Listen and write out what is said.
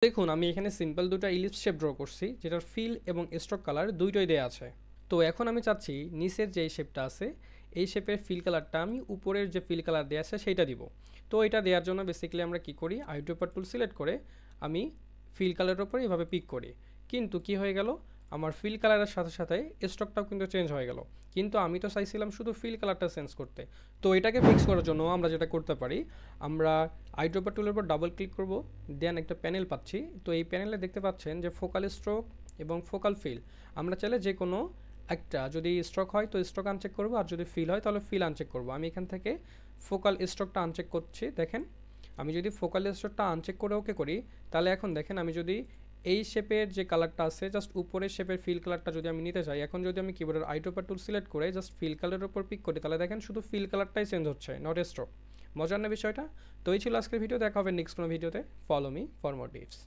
দেখুন আমি এখানে সিম্পল দুটো ইলিপস শেপ ড্র করছি, যেটার ফিল এবং স্ট্রোক কালার দুইটাই দেওয়া আছে। তো এখন আমি চাচ্ছি নিচের যে শেপটা আছে এই শেপের ফিল কালারটা আমি উপরের যে ফিল কালার দেওয়া আছে সেইটা দিব। তো এটা দেওয়ার জন্য বেসিক্যালি আমরা কি করি, আইড্রপার টুল সিলেক্ট করে আমি ফিল কালারের উপরে এভাবে পিক করি। কিন্তু কি হয়ে গেল, আমার ফিল কালারের সাথে সাথে স্ট্রোকটাও কিন্তু চেঞ্জ হয়ে গেল। কিন্তু আমি তো চাইছিলাম শুধু ফিল কালারটা চেঞ্জ করতে। তো এটাকে ফিক্স করার জন্য আমরা যেটা করতে পারি, আমরা আইড্রপার টুলের উপর ডাবল ক্লিক করব, দেন একটা প্যানেল পাচ্ছি। তো এই প্যানেলে দেখতে পাচ্ছেন যে ফোকাল স্ট্রোক এবং ফোকাল ফিল। আমরা চাইলে যে কোনো একটা, যদি স্ট্রোক হয় তো স্ট্রোক আনচেক করবো, আর যদি ফিল হয় তাহলে ফিল আনচেক করবো। আমি এখান থেকে ফোকাল স্ট্রোকটা আনচেক করছি। দেখেন আমি যদি ফোকাল স্ট্রোকটা আনচেক করে ওকে করি, তাহলে এখন দেখেন আমি যদি এই শেপের যে কালারটা আছে জাস্ট উপরের শেপের ফিল কালারটা যদি আমি নিতে চাই, এখন যদি আমি কিবোর্ডের আইড্রপার টুল সিলেক্ট করে জাস্ট ফিল কালারের উপর পিক করি, তাহলে দেখেন শুধু ফিল কালারটাই চেঞ্জ হচ্ছে, নট স্ট্রোক। মজার না বিষয়টা? তো এই ছিল আজকের ভিডিও, দেখা হবে নেক্সট কোনো ভিডিওতে। Follow me for more tips.